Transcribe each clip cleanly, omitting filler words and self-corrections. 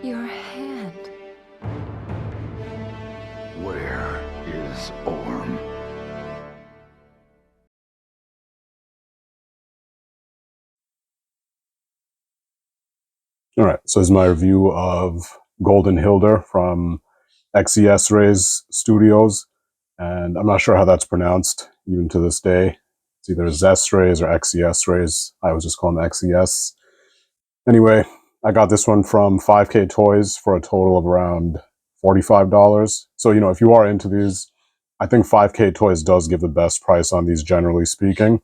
Your hand. Where is Orm? All right, so this is my review of Golden Hildr from XesRay's studios, and I'm not sure how that's pronounced even to this day. It's either XesRays or XesRays. I always just call them XES. Anyway, I got this one from 5K Toys for a total of around $45. So, you know, if you are into these, I think 5K Toys does give the best price on these, generally speaking.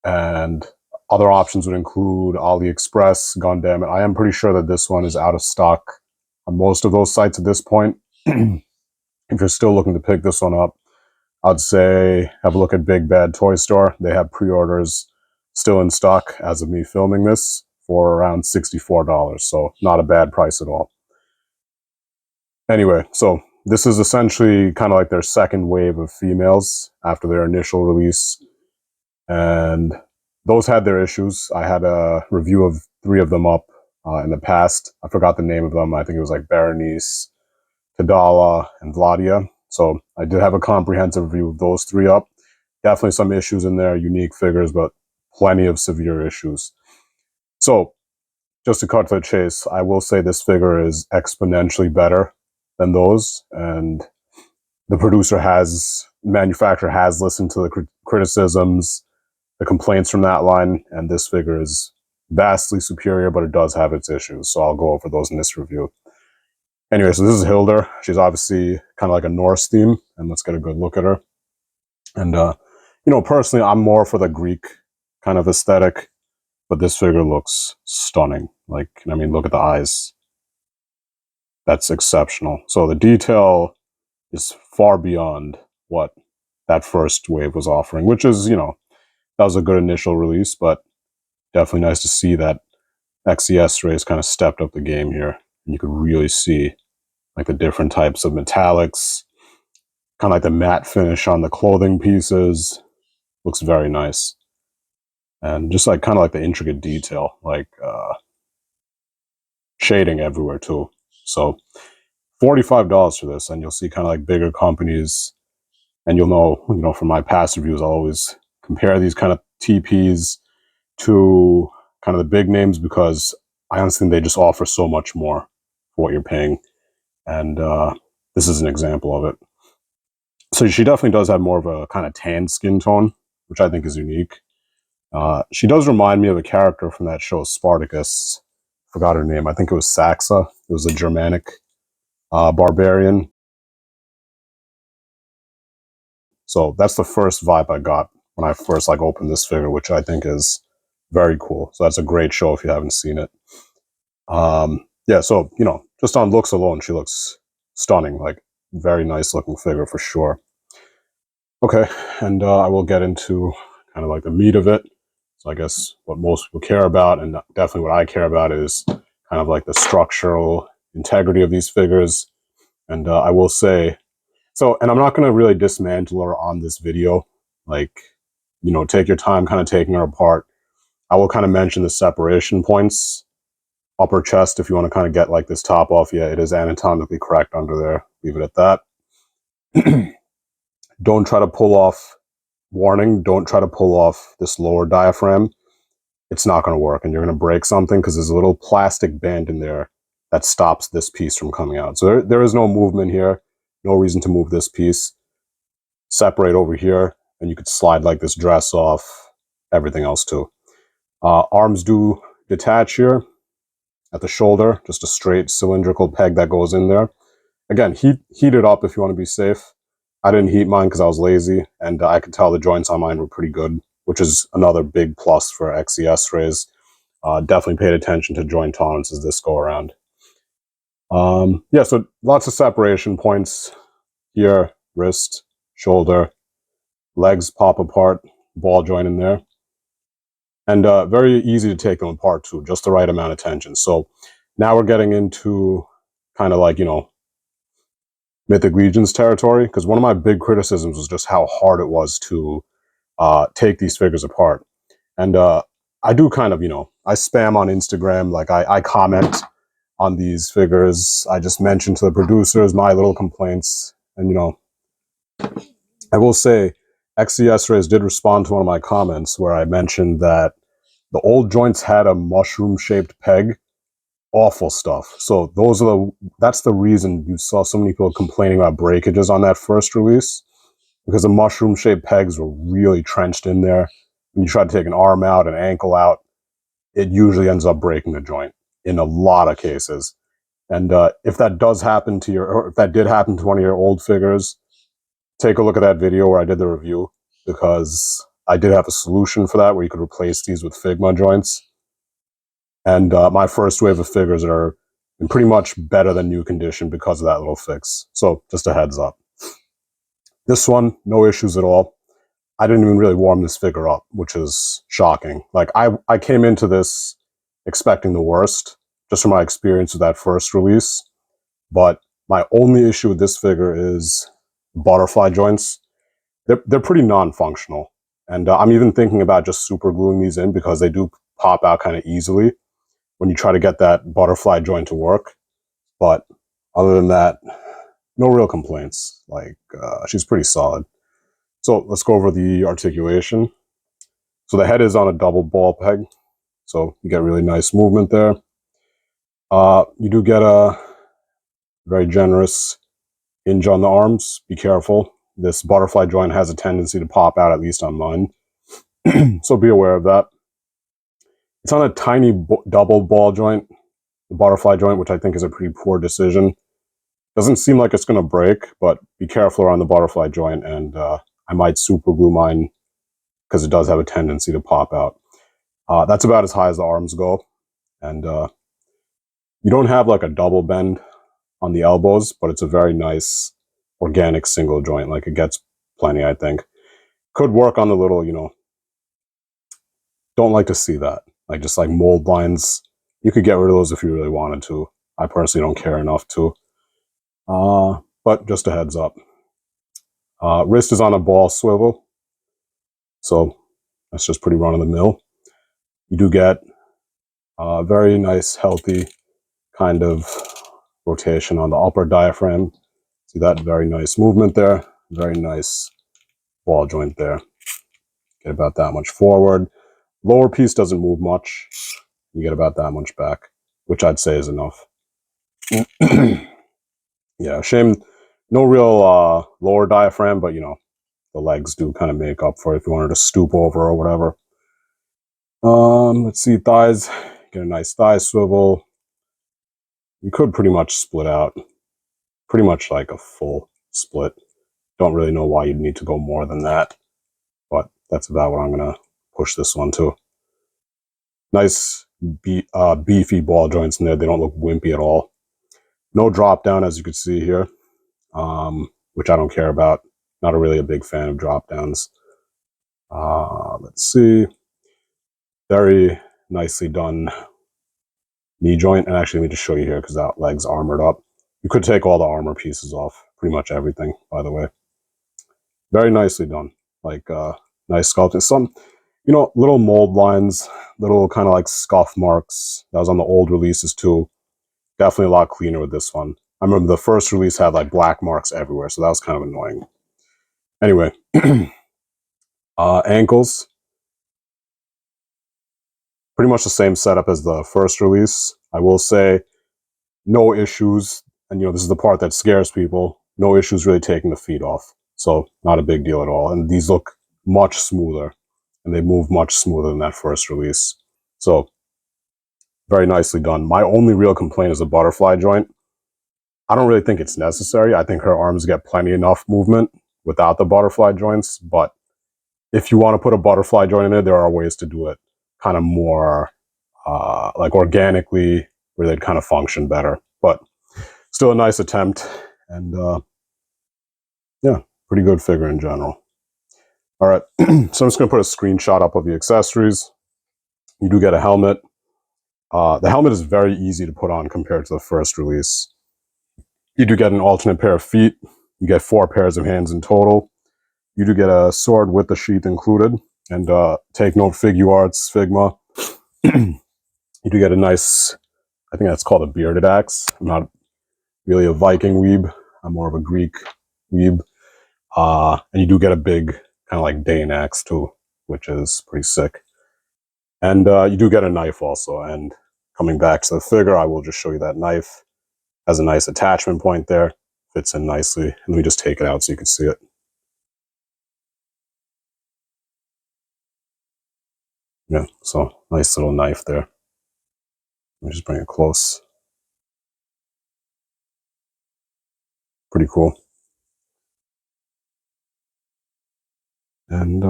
And other options would include AliExpress, Gundam. I am pretty sure that this one is out of stock on most of those sites at this point. If you're still looking to pick this one up, I'd say have a look at Big Bad Toy Store. They have pre-orders still in stock as of me filming this for around $64. So not a bad price at all. Anyway, so this is essentially kind of like their second wave of females after their initial release. And those had their issues. I had a review of 3 of them up in the past. I forgot the name of them. I think it was like Berenice, Tadala, and Vladia. So I did have a comprehensive review of those 3 up. Definitely some issues in there, unique figures, but plenty of severe issues. So just to cut to the chase, I will say this figure is exponentially better than those. And the manufacturer has listened to the criticisms, the complaints from that line, and this figure is vastly superior, but it does have its issues. So I'll go over those in this review. Anyway, so this is Hildr. She's obviously kind of like a Norse theme, and let's get a good look at her. And, you know, personally, I'm more for the Greek kind of aesthetic, but this figure looks stunning. Like, I mean, look at the eyes. That's exceptional. So the detail is far beyond what that first wave was offering, which is, you know, that was a good initial release, but definitely nice to see that XesRay has kind of stepped up the game here. And you could really see like the different types of metallics, kind of like the matte finish on the clothing pieces. Looks very nice. And just like kind of like the intricate detail, like shading everywhere too. So $45 for this, and you'll see kind of like bigger companies, and you'll know, you know, from my past reviews, I'll always compare these kind of TPs to kind of the big names because I honestly think they just offer so much more for what you're paying. And this is an example of it. So she definitely does have more of a kind of tan skin tone, which I think is unique. She does remind me of a character from that show, Spartacus. Forgot her name. I think it was Saxa. It was a Germanic barbarian. So that's the first vibe I got when I first like opened this figure, which I think is very cool. So that's a great show if you haven't seen it. Yeah, so, you know, just on looks alone, she looks stunning. Like, very nice looking figure for sure. Okay, and I will get into kind of like the meat of it. So I guess what most people care about, and definitely what I care about, is kind of like the structural integrity of these figures. And I will say, so, and I'm not going to really dismantle her on this video. Like, you know, take your time kind of taking her apart. I will kind of mention the separation points. Upper chest, if you want to kind of get like this top off, yeah, it is anatomically correct under there. Leave it at that. Don't try to pull off, warning, don't try to pull off this lower diaphragm. It's not going to work, and you're going to break something because there's a little plastic band in there that stops this piece from coming out. So there is no movement here. No reason to move this piece. Separate over here, and you could slide like this dress off, everything else too. Arms do detach here at the shoulder, just a straight cylindrical peg that goes in there. Again, heat it up if you want to be safe. I didn't heat mine because I was lazy, and I could tell the joints on mine were pretty good, which is another big plus for XesRays. Definitely paid attention to joint tolerances this go around. Yeah, so lots of separation points here, wrist, shoulder, legs pop apart, ball joint in there. And very easy to take them apart too, just the right amount of tension. So now we're getting into kind of like, you know, Mythic Legions territory, because one of my big criticisms was just how hard it was to take these figures apart. And I do kind of, you know, I spam on Instagram, like I comment on these figures. I just mentioned to the producers my little complaints. And, you know, I will say XesRay did respond to one of my comments where I mentioned that the old joints had a mushroom-shaped peg. Awful stuff. So that's the reason you saw so many people complaining about breakages on that first release, because the mushroom-shaped pegs were really trenched in there. When you try to take an arm out, an ankle out, it usually ends up breaking the joint in a lot of cases. And if that does happen to or if that did happen to one of your old figures, take a look at that video where I did the review, because I did have a solution for that where you could replace these with Figma joints. And my first wave of figures are in pretty much better than new condition because of that little fix. So just a heads up. This one, no issues at all. I didn't even really warm this figure up, which is shocking. Like I came into this expecting the worst, just from my experience with that first release. But my only issue with this figure is butterfly joints. They're pretty non-functional. And I'm even thinking about just super gluing these in, because they do pop out kind of easily when you try to get that butterfly joint to work. But other than that, no real complaints. Like, she's pretty solid. So let's go over the articulation. So the head is on a double ball peg, so you get really nice movement there. You do get a very generous hinge on the arms. Be careful. This butterfly joint has a tendency to pop out, at least on mine. So be aware of that. It's on a tiny double ball joint, the butterfly joint, which I think is a pretty poor decision. Doesn't seem like it's going to break, but be careful around the butterfly joint, and I might super glue mine because it does have a tendency to pop out. That's about as high as the arms go. And you don't have like a double bend on the elbows, but it's a very nice organic single joint. Like, it gets plenty, I think. Could work on the little, you know, don't like to see that. Like, just like mold lines. You could get rid of those if you really wanted to. I personally don't care enough to. But just a heads up. Wrist is on a ball swivel. So that's just pretty run of the mill. You do get a very nice, healthy kind of rotation on the upper diaphragm. See that? Very nice movement there. Very nice ball joint there. Get about that much forward. Lower piece doesn't move much. You get about that much back, which I'd say is enough. Yeah, shame. No real lower diaphragm, but, you know, the legs do kind of make up for it if you wanted to stoop over or whatever. Let's see, thighs. Get a nice thigh swivel. You could pretty much split out. Pretty much like a full split. Don't really know why you'd need to go more than that. But that's about what I'm going to push this one to. Nice beefy ball joints in there. They don't look wimpy at all. No drop down, as you can see here, which I don't care about. Not really a big fan of drop downs. Let's see. Very nicely done knee joint. And actually, let me just show you here, because that leg's armored up. You could take all the armor pieces off. Pretty much everything, by the way. Very nicely done. Like, nice sculpting. Some, you know, little mold lines, little kind of like scuff marks. That was on the old releases too. Definitely a lot cleaner with this one. I remember the first release had like black marks everywhere, so that was kind of annoying. Anyway, ankles. Pretty much the same setup as the first release. I will say no issues, and, you know, this is the part that scares people. No issues really taking the feet off. So not a big deal at all. And these look much smoother, and they move much smoother than that first release. So very nicely done. My only real complaint is the butterfly joint. I don't really think it's necessary. I think her arms get plenty enough movement without the butterfly joints. But if you want to put a butterfly joint in there are ways to do it kind of more like organically, where they'd kind of function better. But still a nice attempt. And yeah, pretty good figure in general. All right, so I'm just going to put a screenshot up of the accessories. You do get a helmet. The helmet is very easy to put on compared to the first release. You do get an alternate pair of feet. You get 4 pairs of hands in total. You do get a sword with the sheath included. And take note, Figuarts, Figma. You do get a nice I think that's called a bearded axe. I'm not really a Viking weeb. I'm more of a Greek weeb. And you do get a big kind of like Dane axe too, which is pretty sick. And you do get a knife also. And coming back to the figure, I will just show you that knife. Has a nice attachment point there. Fits in nicely. And let me just take it out so you can see it. Yeah, so nice little knife there. Let me just bring it close. Pretty cool. And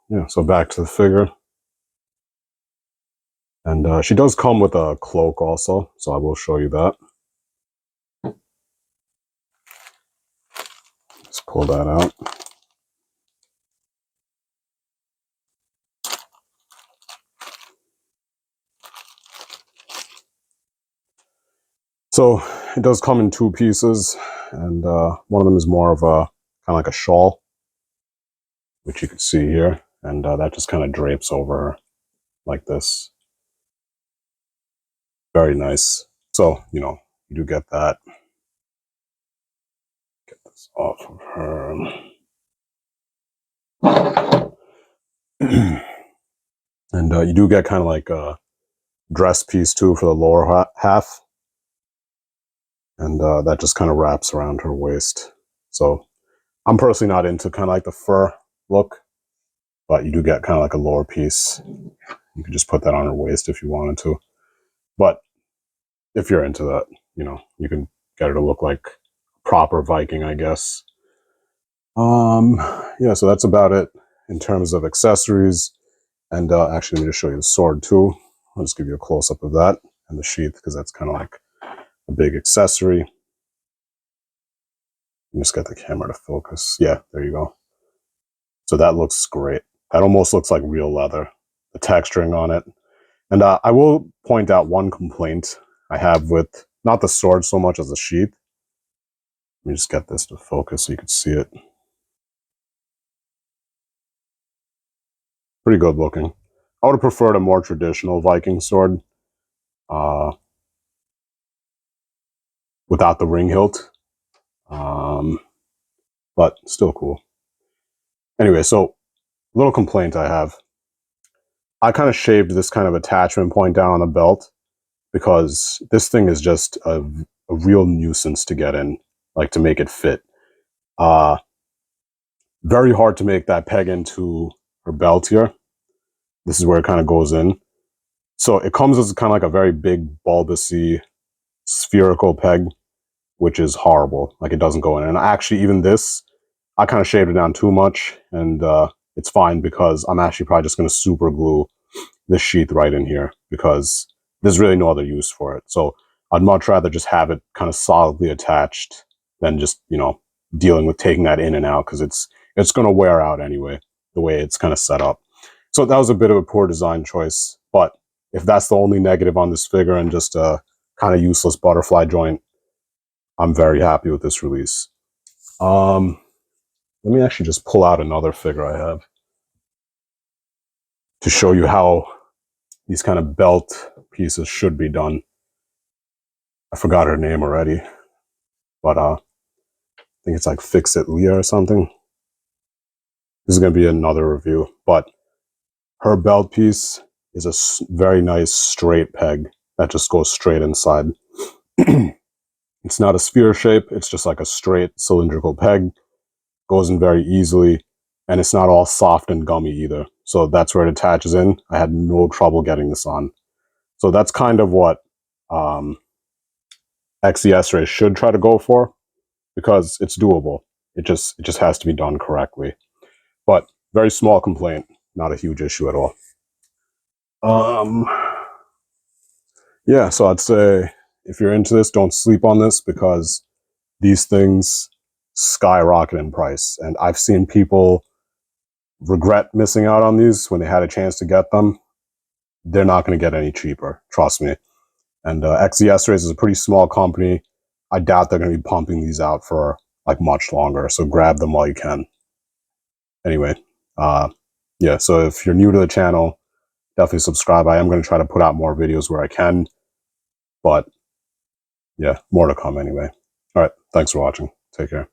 yeah, so back to the figure. And she does come with a cloak also, so I will show you that. Just pull that out. So it does come in 2 pieces, and one of them is more of a kind of like a shawl, which you can see here, and that just kind of drapes over like this. Very nice. So, you know, you do get that. Get this off of her. And you do get kind of like a dress piece too for the lower half. And that just kind of wraps around her waist. So I'm personally not into kind of like the fur look, but you do get kind of like a lower piece. You could just put that on her waist if you wanted to. But if you're into that, you know, you can get her to look like proper Viking, I guess. Yeah, so that's about it in terms of accessories. And actually, let me just show you the sword too. I'll just give you a close-up of that and the sheath, because that's kind of like a big accessory. Just get the camera to focus. Yeah, there you go. So that looks great. That almost looks like real leather, the texturing on it. And I will point out one complaint I have with not the sword so much as the sheath. Let me just get this to focus so you can see it. Pretty good looking. I would have preferred a more traditional Viking sword without the ring hilt, but still cool. Anyway, so little complaint I have. I kind of shaved this kind of attachment point down on the belt because this thing is just a real nuisance to get in, like to make it fit. Very hard to make that peg into her belt here. This is where it kind of goes in. So it comes as kind of like a very big, bulbousy, spherical peg, which is horrible. Like it doesn't go in. And actually, even this, I kind of shaved it down too much, and it's fine because I'm actually probably just going to super glue this sheath right in here because there's really no other use for it. So I'd much rather just have it kind of solidly attached than just, you know, dealing with taking that in and out, because it's going to wear out anyway, the way it's kind of set up. So that was a bit of a poor design choice, but if that's the only negative on this figure and just a kind of useless butterfly joint, I'm very happy with this release. Let me actually just pull out another figure I have to show you how these kind of belt pieces should be done. I forgot her name already, but I think it's like Fix It Leah or something. This is going to be another review, but her belt piece is a very nice straight peg that just goes straight inside. It's not a sphere shape, it's just like a straight cylindrical peg, goes in very easily, and it's not all soft and gummy either. So that's where it attaches in. I had no trouble getting this on. So that's kind of what XesRay should try to go for, because it's doable. It just has to be done correctly. But very small complaint, not a huge issue at all. Yeah, so I'd say if you're into this, don't sleep on this, because these things skyrocket in price. And I've seen people regret missing out on these when they had a chance to get them. They're not going to get any cheaper, trust me. And XesRay is a pretty small company. I doubt they're going to be pumping these out for like much longer, so grab them while you can. Anyway, yeah, so if you're new to the channel, definitely subscribe. I am going to try to put out more videos where I can. But yeah, more to come anyway. All right. Thanks for watching. Take care.